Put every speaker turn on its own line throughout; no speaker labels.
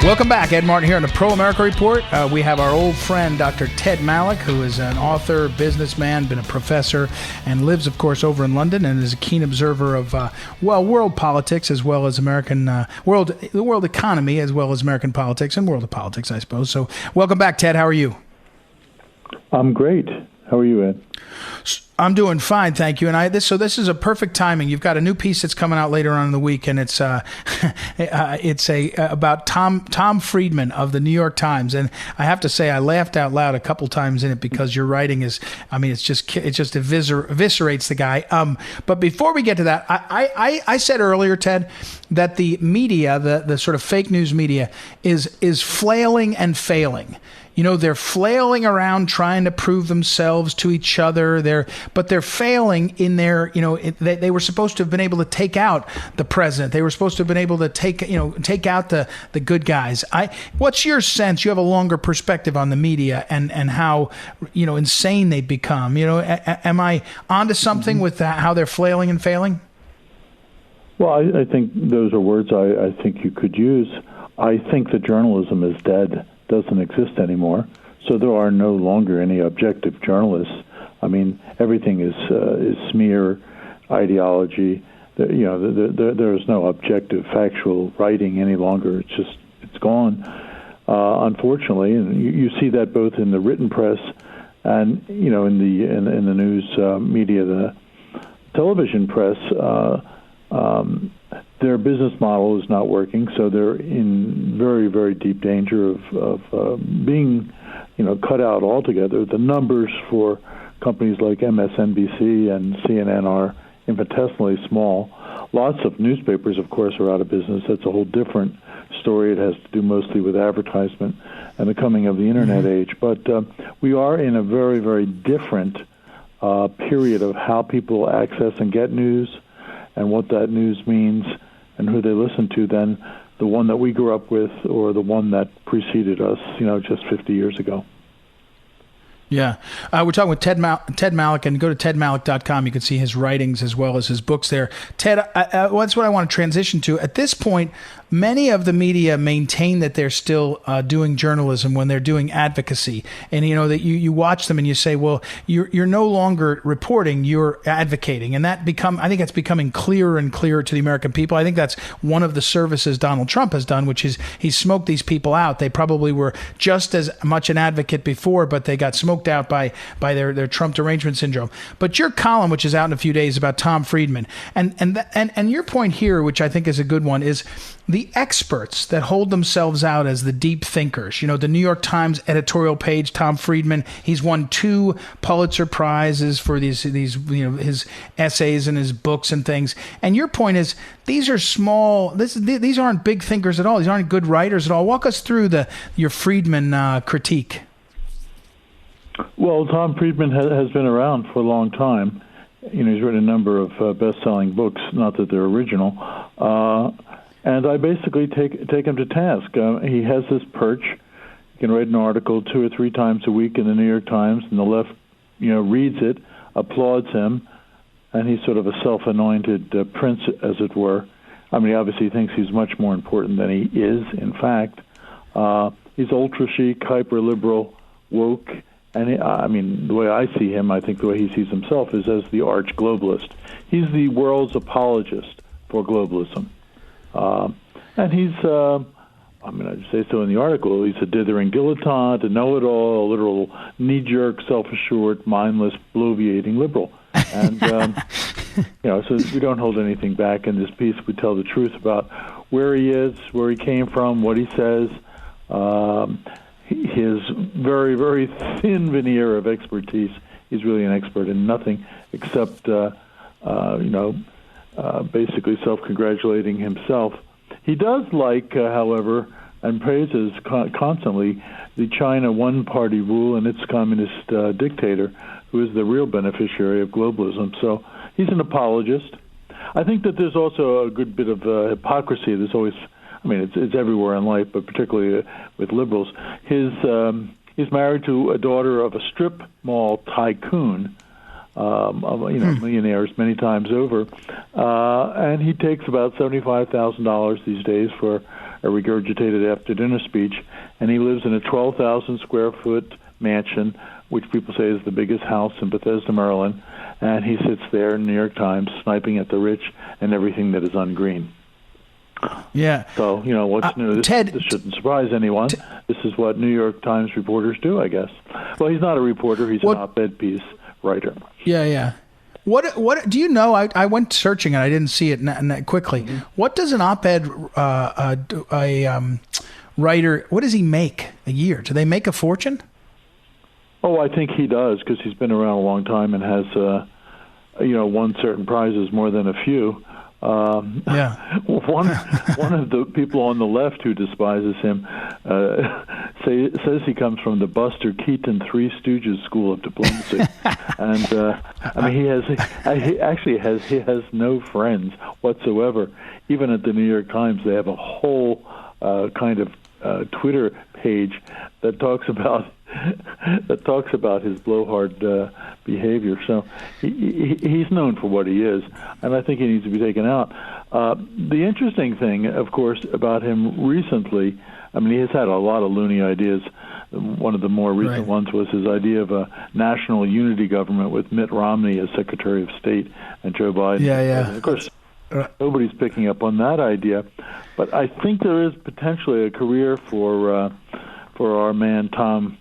Welcome back. Ed Martin here on the Pro America Report. We have our old friend, Dr. Ted Malloch, who is an author, businessman, been a professor, and lives, of course, over in London, and is a keen observer of, world politics as well as the world economy as well as American politics and world of politics, I suppose. So welcome back, Ted. How are you?
I'm great. How are you, Ed?
I'm doing fine, thank you. And this is a perfect timing. You've got a new piece that's coming out later on in the week, and it's about Tom Friedman of the New York Times. And I have to say, I laughed out loud a couple times in it because your writing is, it just eviscerates the guy. But before we get to that, I said earlier, Ted, that the media, the sort of fake news media, is flailing and failing. You know, they're flailing around trying to prove themselves to each other. But they're failing in their, they were supposed to have been able to take out the president. They were supposed to have been able to take out the good guys. What's your sense? You have a longer perspective on the media and how, insane they've become. Am I onto something with how they're flailing and failing?
Well, I think those are words I think you could use. I think that journalism is dead. Doesn't exist anymore, so there are no longer any objective journalists. I mean, everything is smear ideology. There is no objective, factual writing any longer. It's gone. Unfortunately, and you see that both in the written press and in the news media, the television press. Their business model is not working, so they're in very, very deep danger of being, cut out altogether. The numbers for companies like MSNBC and CNN are infinitesimally small. Lots of newspapers, of course, are out of business. That's a whole different story. It has to do mostly with advertisement and the coming of the Internet age. But we are in a very, very different period of how people access and get news and what that news means and who they listen to than the one that we grew up with or the one that preceded us, just 50 years ago.
Yeah. We're talking with Ted Malloch, and go to tedmalloch.com. You can see his writings as well as his books there. Ted, that's what I want to transition to. At this point, many of the media maintain that they're still doing journalism when they're doing advocacy. And, that you watch them and you say, well, you're no longer reporting, you're advocating. And I think that's becoming clearer and clearer to the American people. I think that's one of the services Donald Trump has done, which is he smoked these people out. They probably were just as much an advocate before, but they got smoked out by their Trump derangement syndrome. But your column, which is out in a few days, about Tom Friedman, and your point here, which I think is a good one, is the experts that hold themselves out as the deep thinkers. The New York Times editorial page, Tom Friedman, he's won 2 Pulitzer Prizes for these his essays and his books and things. And your point is these are small. These aren't big thinkers at all. These aren't good writers at all. Walk us through your Friedman critique.
Well, Tom Friedman has been around for a long time. He's written a number of best-selling books, not that they're original. And I basically take him to task. He has this perch. He can write an article 2 or 3 times a week in the New York Times, and the left, reads it, applauds him, and he's sort of a self-anointed prince, as it were. I mean, he obviously thinks he's much more important than he is, in fact. He's ultra-chic, hyper-liberal, woke, and the way I see him, I think the way he sees himself is as the arch-globalist. He's the world's apologist for globalism. And he's, I'd say so in the article, he's a dithering dilettante, a know-it-all, a literal knee-jerk, self-assured, mindless, bloviating liberal. And, so we don't hold anything back in this piece. We tell the truth about where he is, where he came from, what he says, his very, very thin veneer of expertise. He's really an expert in nothing except, basically self-congratulating himself. He does like, however, and praises constantly the China one-party rule and its communist dictator, who is the real beneficiary of globalism. So he's an apologist. I think that there's also a good bit of hypocrisy. There's always, it's everywhere in life, but particularly with liberals. He's married to a daughter of a strip mall tycoon, millionaires many times over, and he takes about $75,000 these days for regurgitated after-dinner speech, and he lives in a 12,000 square foot mansion, which people say is the biggest house in Bethesda, Maryland, and he sits there in the New York Times sniping at the rich and everything that is ungreen.
Yeah.
So, what's new? This shouldn't surprise anyone. This is what New York Times reporters do, I guess. Well, he's not a reporter. He's an op-ed piece writer.
Yeah. What do you know? I went searching and I didn't see it quickly. Mm-hmm. What does an op-ed writer, what does he make a year? Do they make a fortune?
Oh, I think he does, because he's been around a long time and has, won certain prizes more than a few. One of the people on the left who despises him says he comes from the Buster Keaton Three Stooges School of Diplomacy, and he has no friends whatsoever. Even at the New York Times, they have a whole kind of Twitter page that talks about his blowhard behavior. So he's known for what he is, and I think he needs to be taken out. The interesting thing, of course, about him recently, he has had a lot of loony ideas. One of the more recent ones was his idea of a national unity government with Mitt Romney as Secretary of State and Joe Biden.
Yeah.
And of course, nobody's picking up on that idea, but I think there is potentially a career for our man Tom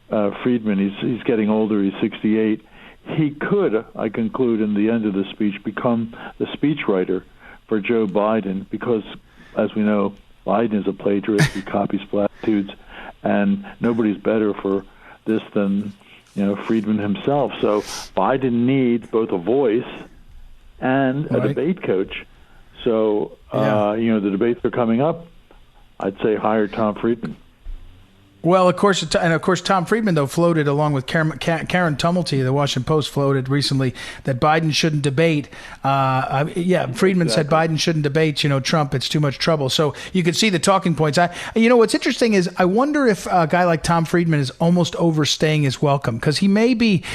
Friedman. He's getting older. He's 68. He could, I conclude, in the end of the speech, become the speechwriter for Joe Biden, because, as we know, Biden is a plagiarist. He copies platitudes, and nobody's better for this than Friedman himself. So Biden needs both a voice and a debate coach. So the debates are coming up. I'd say hire Tom Friedman.
Well, of course, Tom Friedman, though, floated along with Karen Tumulty, the Washington Post floated recently that Biden shouldn't debate. Friedman said Biden shouldn't debate, Trump. It's too much trouble. So you can see the talking points. What's interesting is I wonder if a guy like Tom Friedman is almost overstaying his welcome, because he may be,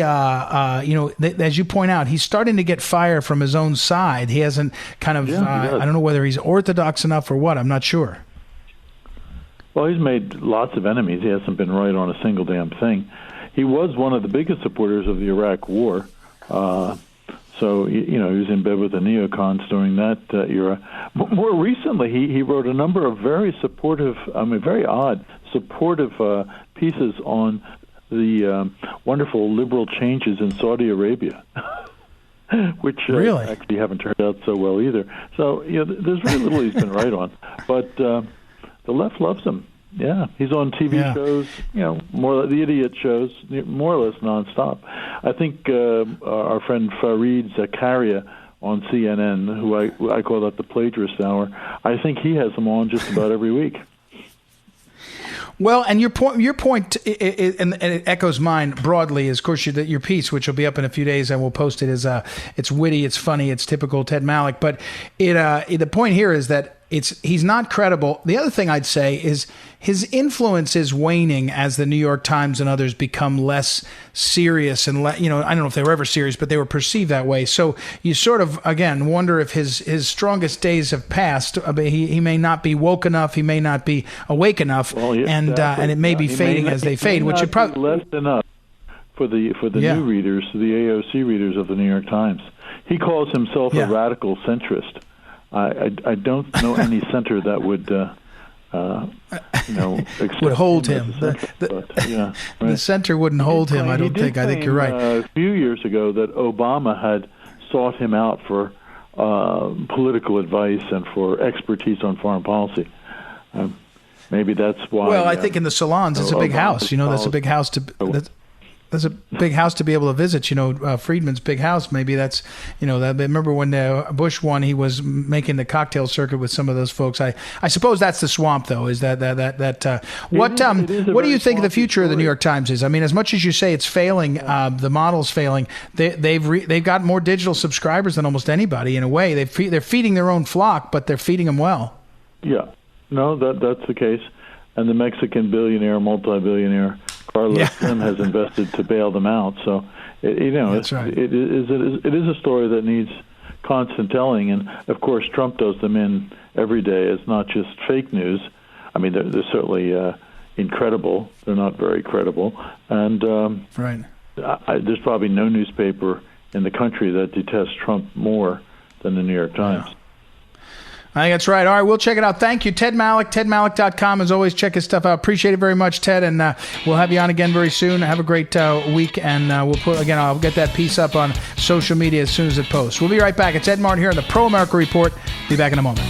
as you point out, he's starting to get fire from his own side. He hasn't kind of, I don't know whether he's orthodox enough or what. I'm not sure.
Well, he's made lots of enemies. He hasn't been right on a single damn thing. He was one of the biggest supporters of the Iraq War. So, he was in bed with the neocons during that era. But more recently, he wrote a number of very supportive, very odd, supportive pieces on the wonderful liberal changes in Saudi Arabia, which actually haven't turned out so well either. So, there's very little he's been right on. But the left loves him. Yeah, he's on TV shows, more like the idiot shows, more or less nonstop. I think our friend Fareed Zakaria on CNN, who I call that the plagiarist hour, I think he has him on just about every week.
Well, and your point, and it echoes mine broadly, is, of course, your piece, which will be up in a few days, and we'll post it, it's witty, it's funny, it's typical Ted Malloch. But the point here is that he's not credible. The other thing I'd say is his influence is waning as the New York Times and others become less serious, and I don't know if they were ever serious, but they were perceived that way. So you sort of, again, wonder if his strongest days have passed. He may not be woke enough. He may not be awake enough, and it may be fading as they fade, which it probably
less enough for the new readers, the AOC readers of the New York Times. He calls himself a radical centrist. I don't know any center that would
would hold him. The center wouldn't hold him. I don't think. I think you're right.
A few years ago, that Obama had sought him out for political advice and for expertise on foreign policy. Maybe that's why.
Well, I think in the salons, it's a big house. That's a big house to. That's a big house to be able to visit. Friedman's big house. Maybe that's, remember when Bush won, he was making the cocktail circuit with some of those folks. I suppose that's the swamp, though. Is what do you think the future of the New York Times is? As much as you say it's failing, the model's failing. They've got more digital subscribers than almost anybody in a way. They're feeding their own flock, but they're feeding them well.
Yeah, no, that's the case. And the Mexican multi-billionaire. Carlos Slim has invested to bail them out, so
that's right.
It is a story that needs constant telling. And, of course, Trump does them in every day as not just fake news. I mean, they're certainly incredible. They're not very credible. And
right.
There's probably no newspaper in the country that detests Trump more than the New York Times.
Yeah. I think that's right. All right, we'll check it out. Thank you, Ted Malloch, tedmalloch.com. As always, check his stuff out. Appreciate it very much, Ted, and we'll have you on again very soon. Have a great week, and I'll get that piece up on social media as soon as it posts. We'll be right back. It's Ed Martin here on the Pro America Report. Be back in a moment.